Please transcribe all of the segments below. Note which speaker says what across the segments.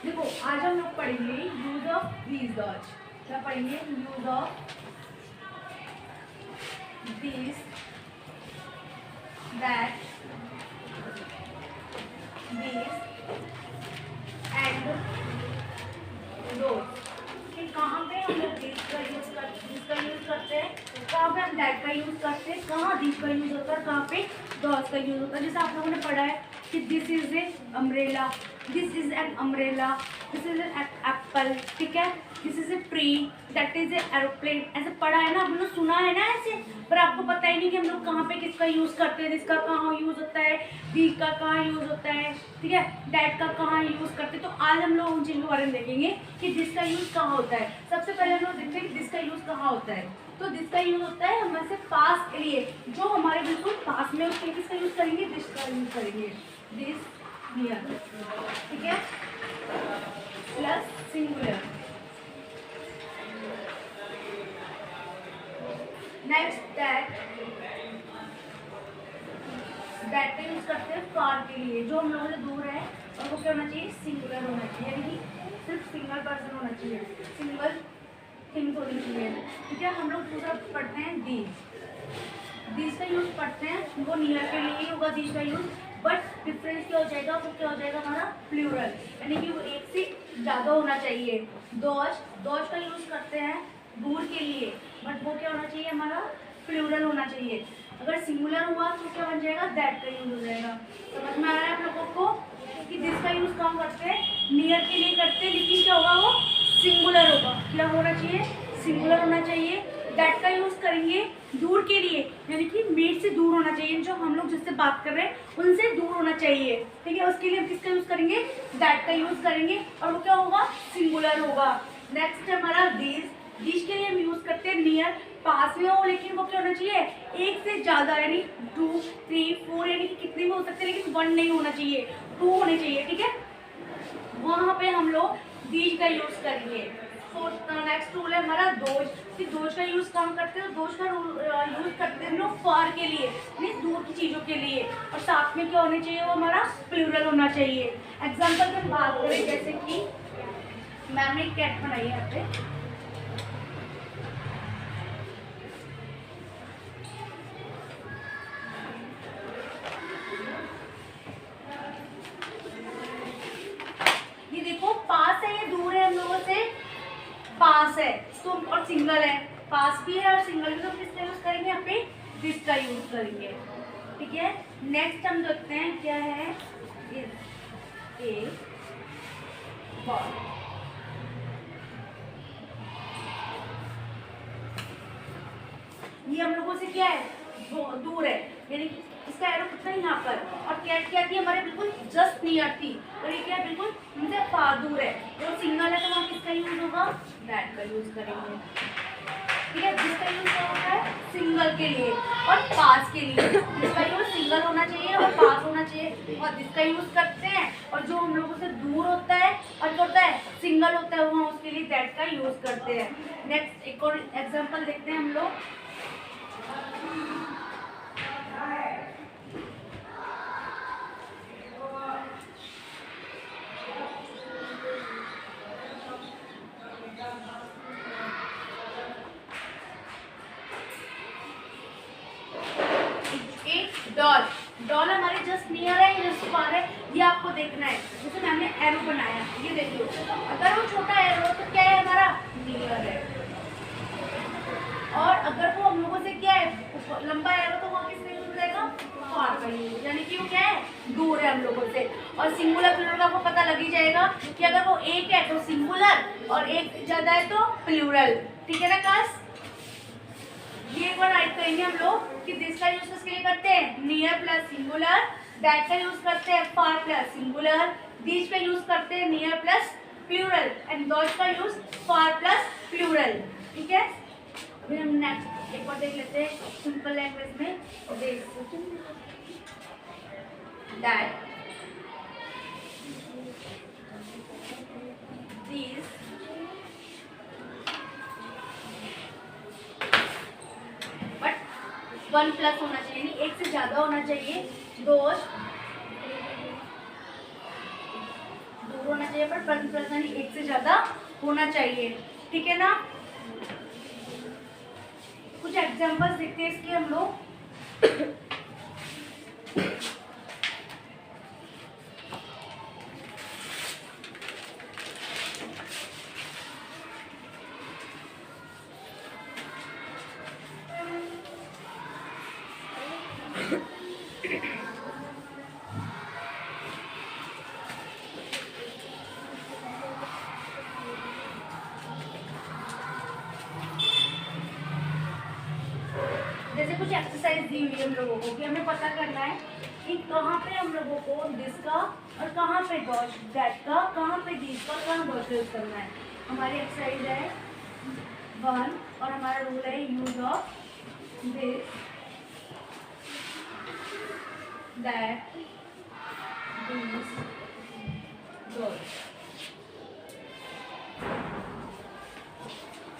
Speaker 1: देखो आज हम लोग पढ़ेंगे यूज ऑफ दीज डॉज। क्या पढ़ेंगे? Use of these, that, these and those. कहाँ पे हम लोग दिस का यूज करते हैं, कहाँ पे हम दैट का यूज करते हैं, कहाँ दिस का यूज होता है, कहाँ पे डॉज का यूज होता है। जैसे आप लोगों ने पढ़ा है कि this is a umbrella, this is an umbrella, this is an apple, ठीक है, this is a tree, that is a aeroplane. ऐसे पढ़ा है ना, हम लोग सुना है ना ऐसे, पर आपको पता ही नहीं कि हम लोग कहाँ पे किसका यूज करते हैं, दिसका कहाँ यूज होता है, दी का कहाँ यूज होता है, ठीक है, दैट का कहाँ यूज करते हैं। तो आज हम लोग उन चीज़ों के बारे में देखेंगे कि दिस का यूज कहाँ होता है। सबसे पहले हम लोग देखते हैं कि दिस का यूज कहाँ होता है। तो दिस का यूज होता है हमारे से पास के लिए, जो हमारे बिल्कुल पास में, उसके किसका यूज करेंगे, दिस का यूज करेंगे, दिस नियर, ठीक है, plus singular. Next that, that का यूज करते हैं फार के लिए, जो हम लोगों से दूर है, और वो क्या होना चाहिए, सिंगुलर होना चाहिए, यानी कि सिर्फ सिंगल पर्सन होना चाहिए, सिंगल थिंग्स होनी चाहिए, ठीक है। हम लोग दूसरा पढ़ते हैं दीज का यूज पढ़ते हैं, वो नियर के लिए ही होगा दीज का यूज, बट डिफरेंस क्या हो जाएगा, वो क्या हो जाएगा हमारा प्लूरल, यानी कि वो एक से ज़्यादा होना चाहिए। दोज का यूज करते हैं दूर के लिए, बट वो क्या होना चाहिए हमारा प्लूरल होना चाहिए। अगर सिंगुलर हुआ तो क्या बन जाएगा, दैट का यूज हो जाएगा। समझ में आ रहा है आप लोगों को कि दिस का यूज कहाँ करते हैं, नियर के लिए करते हैं, लेकिन क्या होगा, वो सिंगुलर होगा। क्या होना चाहिए, सिंगुलर होना चाहिए। दैट का यूज करेंगे दूर के लिए, यानी कि मेड से दूर होना चाहिए, जो हम लोग जिससे बात कर रहे हैं उनसे दूर होना चाहिए, ठीक है। उसके लिए हम किसका यूज करेंगे, दैट का यूज करेंगे, और वो क्या होगा, सिंगुलर होगा। नेक्स्ट हमारा दिस के लिए हम यूज करते हैं नियर, पास में हो, लेकिन वो क्या होना चाहिए, एक से ज्यादा, यानी 2, 3, 4, यानी कि कितने भी हो सकते हैं, लेकिन 1 नहीं होना चाहिए, 2 होने चाहिए, ठीक है। वहाँ पे हम लोग दीज का यूज करेंगे। नेक्स्ट रूल है हमारा दोज। दोज का यूज कहाँ करते हैं, दोज का यूज करते हैं हम लोग फॉर के लिए, यानी दूर की चीजों के लिए, और साथ में क्या होना चाहिए, वो हमारा प्लूरल होना चाहिए। एग्जाम्पल की बात करें, जैसे कि मैम ने कैट बनाई है यहाँ पे, ये देखो पास है, ये दूर है हम लोगों से, पास है तो, और सिंगल है, पास भी है और सिंगल भी, तो किसका यूज करेंगे, यहाँ पे दिस का यूज करेंगे, ठीक है। नेक्स्ट हम देखते हैं क्या है, ए बॉल। ये हम लोगों से क्या है, दूर है, यानी इसका एरो कितना है यहाँ पर, और कैट क्या थी, हमारे बिल्कुल जस्ट नियर थी, और ये क्या है, बिल्कुल हमसे फार दूर है। तो सिंगल है तो वहाँ किसका यूज होगा, दैट का यूज करेंगे, ठीक है। जिसका यूज क्या होता है, सिंगल के लिए और पास के लिए, जिसका यूज सिंगल होना चाहिए और पास होना चाहिए, और जिसका यूज करते हैं, और जो हम लोगों से दूर होता है और जो होता है सिंगल होता है, वहाँ उसके लिए दैट का यूज करते हैं। नेक्स्ट एक और एग्जाम्पल देखते हैं हम लोग, डॉल। डॉल हमारे जस्ट नियर है, जस्ट फार है, ये आपको देखना है। जैसे मैंने एरो बनाया, ये देखिए, अगर वो छोटा एरो तो क्या है, हमारा नियर है, और अगर वो हम लोगों से क्या है, लंबा एरो, तो वो किसका यूज हो जाएगा, फार का यूज, यानी कि वो क्या है, दूर है हम लोगों से। और सिंगुलर प्लूरल का आपको पता लग ही जाएगा कि अगर वो एक है तो सिंगुलर, और एक ज्यादा है तो प्लूरल, ठीक है ना क्लास। ये एक बार राइट करेंगे हम लोग कि दिस का यूज किसके लिए करते हैं, नियर प्लस सिंगुलर, दैट का यूज करते हैं फार प्लस सिंगुलर, दिस का यूज करते हैं near plus plural, and those का यूज फार प्लस प्लूरल, ठीक है। अभी हम नेक्स्ट एक बार देख लेते हैं सिंपल लैंग्वेज में, दैट दिस बट 1 प्लस होना चाहिए, यानी एक से ज्यादा होना चाहिए, दोज दूर होना चाहिए, पर पर्सन एक से ज़्यादा होना चाहिए, ठीक है ना। कुछ एग्जांपल्स देखते हैं इसके हम लोग। जैसे कुछ एक्सरसाइज दी हुई है हम लोगों को कि हमें पता करना है कि कहाँ पे हम लोगों को दिस का और कहाँ पे दैट का, कहाँ पे दिस का, कहाँ डॉट यूज करना है। हमारी एक्सरसाइज है 1 और हमारा रूल है use of this, that, this, dot,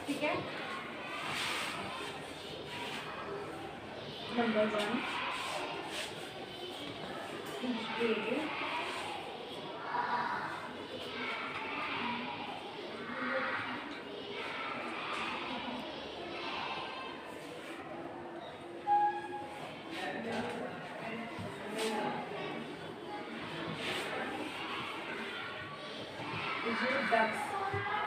Speaker 1: ठीक है। नंबर 1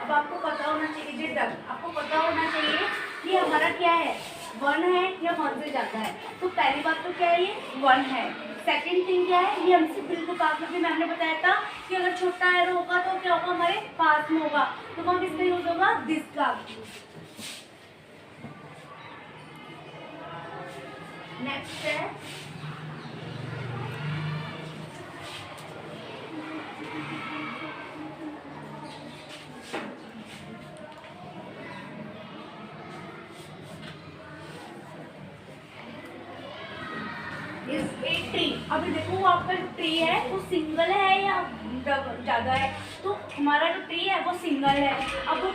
Speaker 1: अब आपको पता होना चाहिए आपको पता होना चाहिए कि हमारा क्या है, 1 है या 1 से ज़्यादा है। तो पहली बात तो क्या है, ये 1 है। सेकंड थिंग क्या है, ये हमसे बिल्कुल पास में, मैम ने बताया था कि अगर छोटा एरो होगा तो क्या होगा, हमारे पास में होगा, तो वहाँ किसका यूज होगा, दिस का। नेक्स्ट है इज ए ट्री। अभी देखो वो आपका ट्री है वो सिंगल है या ज़्यादा है, तो हमारा जो ट्री है वो सिंगल है। अब वो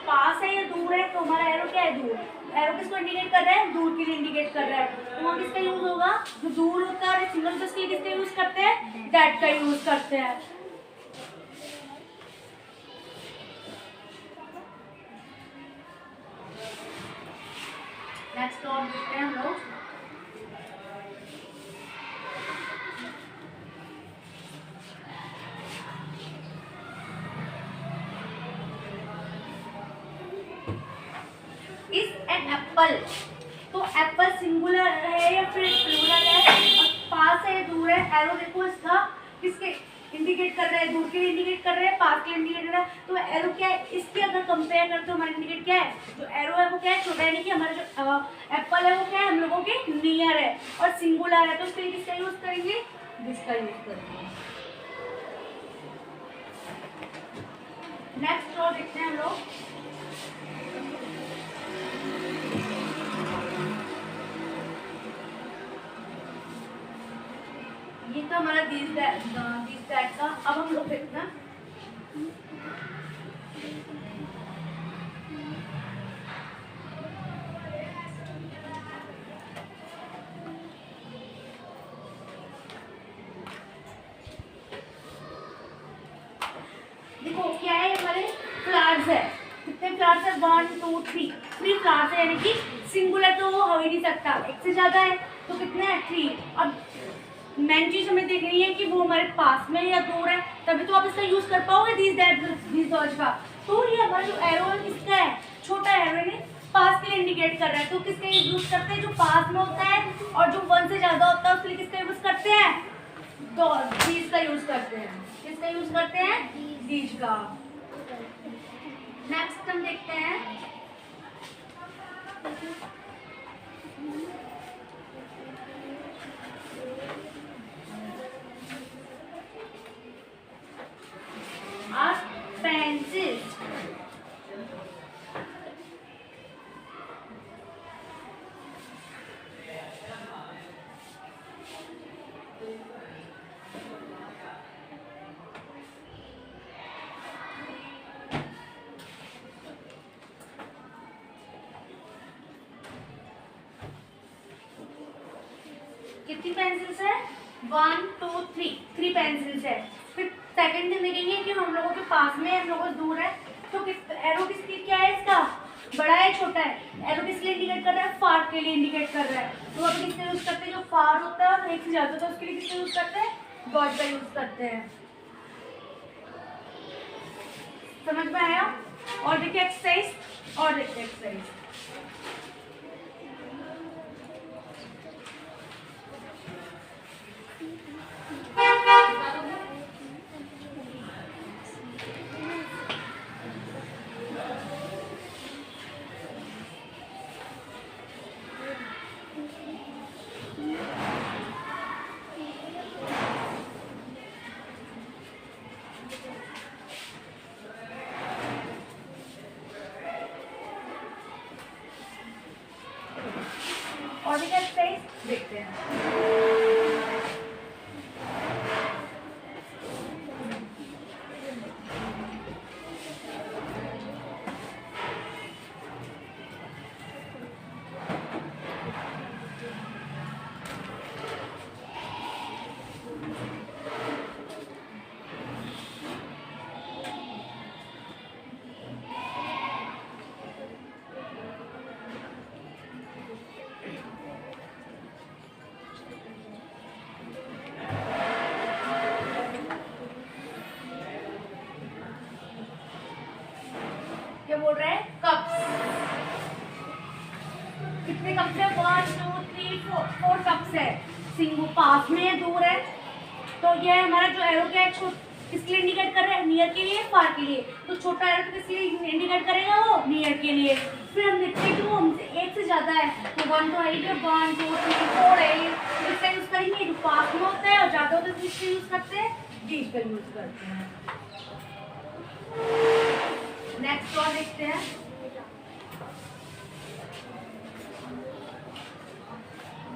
Speaker 1: पास है या दूर है, तो हमारा एरो क्या है, दूर। एरो किसको इंडिकेट कर रहा है, दूर के लिए इंडिकेट कर रहा है, तो वहाँ किसका यूज होगा, जो दूर होता है सिंगल, तो उसके लिए किसका यूज करते हैं, दैट का यूज करते हैं। नेक्स्ट और देखते हैं हम लोग। इज एन एप्पल, तो एप्पल सिंगुलर है या फिर प्लूरल है, और पास है दूर है, एरो देखो इसका किसके इंडिकेट कर रहा है, दूर के लिए इंडिकेट कर रहा है, पास के लिए इंडिकेट कर रहा है, तो एरो क्या है, इसके अगर कंपेयर करते हो हमारा इंडिकेट क्या है, जो एरो है वो क्या है, छोटा है, नहीं कि हमारा जो एप्पल है वो क्या है, हम लोगों के नियर है और सिंगुलर है, तो उसके लिए किसका यूज करेंगे, दिसका यूज करेंगे। नेक्स्ट और देखते हैं हम लोग। ये तो हमारा दिस दैट का। अब हम लोग देखते हैं देखो क्या है, हमारे फ्लावर्स है, कितने फ्लावर्स है, 1 2 3 3 फ्लावर्स है, यानी कि सिंगुलर तो वो हो ही नहीं सकता, एक से ज्यादा है तो कितने हैं, 3। अब मेन चीज हमें देखनी है कि वो हमारे पास में या दूर है, तभी तो आप इसका यूज कर पाओगे दिस डॉट का। तो ये हमारा जो एरो है किसका है, छोटा एरो है, पास के लिए इंडिकेट कर रहा है, तो किसका यूज करते हैं, जो पास में होता है, और जो 1 से ज्यादा होता है उसके लिए किसका यूज करते हैं, तो दिस का यूज करते हैं। किसका यूज करते हैं, दिस का। नेक्स्ट हम देखते हैं पेंसिल। कितनी पेंसिल्स है, 1 2 3 3 पेंसिल्स है। फिर सेकंड थिंग देखेंगे कि हम लोगों के पास में है, हम लोगों से दूर है, तो किस एरो की स्पीड क्या है इसका, बड़ा है छोटा है। एरो किस लिए इंडिकेट कर रहा है, फार के लिए इंडिकेट कर रहा है। तो अब किससे यूज करते हैं, जो फार होता है और एक से ज्यादा होता है उसके लिए किससे यूज करते हैं, डॉट का यूज करते हैं। समझ में आया? और देखिए एक्सरसाइज, और देखिए एक्सरसाइज। और देखिए एक्सरसाइज देखते हैं। क्या बोल रहे हैं, कप्स। कितने कप्स है, 1 2 3 4 कप्स है। सिंगल पास में है, दूर है, तो ये हमारा जो एरो क्या है, किसके लिए इंडिकेट कर रहा है, नियर के लिए, फार के लिए। तो छोटा एरो तो किस लिए इंडिकेट करेगा, वो नियर के लिए। फिर हम देखते हैं कि वो हमसे एक से ज्यादा है, तो 1 तो है, 1 2 3 4 है, तो इसका यूज करेंगे। जो पास में होता है और ज्यादा होता है तो किसका यूज करते हैं, डी का यूज करते हैं। नेक्स्ट और देखते हैं,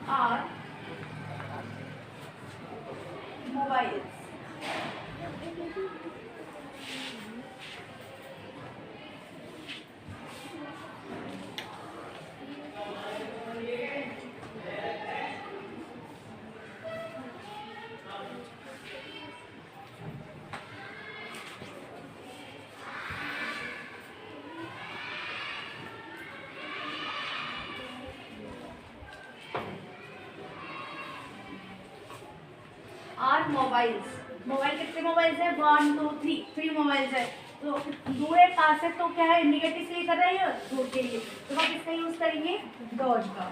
Speaker 1: are mobile. Are mobiles. Mobile कितने मोबाइल्स है, 1 2 3 मोबाइल्स है। तो दूर है, पास है, तो क्या है, इंडिकेट किसके कर रहा है, दूर के लिए। तो हम किसका यूज करेंगे, डॉट का।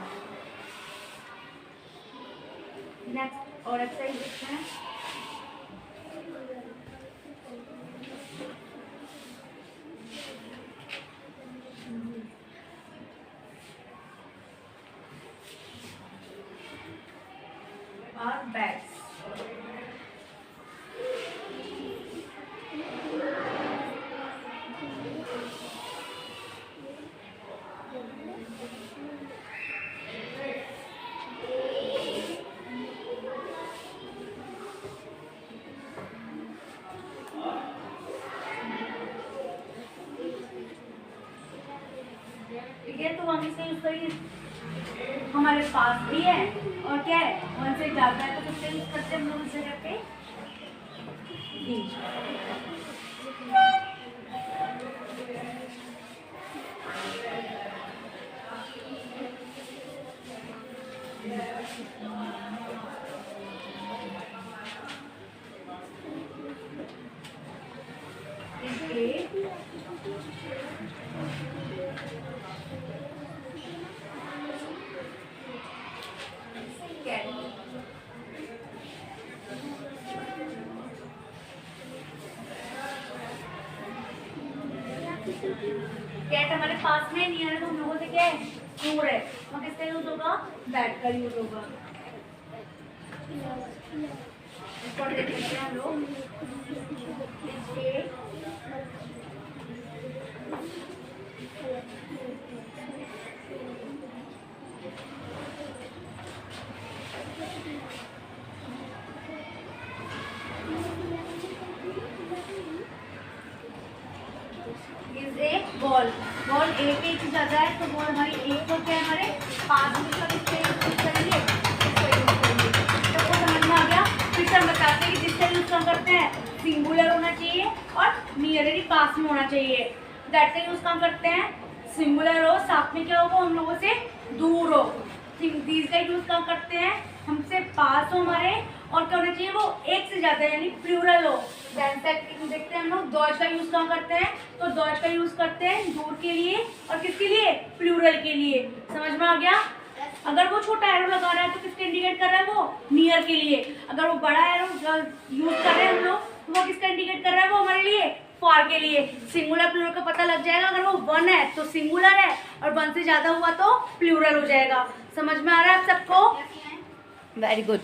Speaker 1: नेक्स्ट और एक्सरसाइज देखते हैं। और बैग्स। ठीक है, तो हम इसे यूज करेंगे, हमारे पास भी है और क्या है, 1 से ज्यादा है, तो किससे यूज करते हैं, हम लोग इस जगह पे डी। कैट हमारे पास में नियर है, तो हम लोगों से क्या है, दूर है, तो किसका यूज होगा, दैट का यूज होगा। इसको देख लेते हैं हम लोग। बॉल एक एक से ज्यादा है, तो बॉल हमारी एक तो क्या है, हमारे 5 में इसका यूज करेंगे, इसका यूज करेंगे। तो वो समझ में आ गया। फिर से हम बताते हैं कि जिससे यूज करते हैं सिंगुलर होना चाहिए और नियरली पास में होना चाहिए। दैट का यूज कहाँ करते हैं, सिंगुलर हो, साथ में क्या हो, हम लोगों से दूर हो। दीज का यूज कहाँ करते हैं, हमसे पास हो हमारे, और क्या होना चाहिए, वो एक से ज्यादा यानी प्लूरल हो। देखते हैं हम लोग डॉज का यूज कहाँ करते हैं, तो डॉज का यूज करते हैं दूर के लिए और किसके लिए, प्लूरल के लिए। समझ में आ गया। अगर वो छोटा एरो लगा रहा है तो किसका इंडिकेट कर रहा है, वो नियर के लिए। अगर वो बड़ा एरो यूज कर रहे हैं हम लोग तो वो किसका इंडिकेट कर रहा है, वो हमारे लिए फार के लिए। सिंगुलर प्लूरल का पता लग जाएगा, अगर वो 1 है तो सिंगुलर है और 1 से ज्यादा हुआ तो प्लूरल हो जाएगा। समझ में आ रहा है आप सबको, वेरी गुड।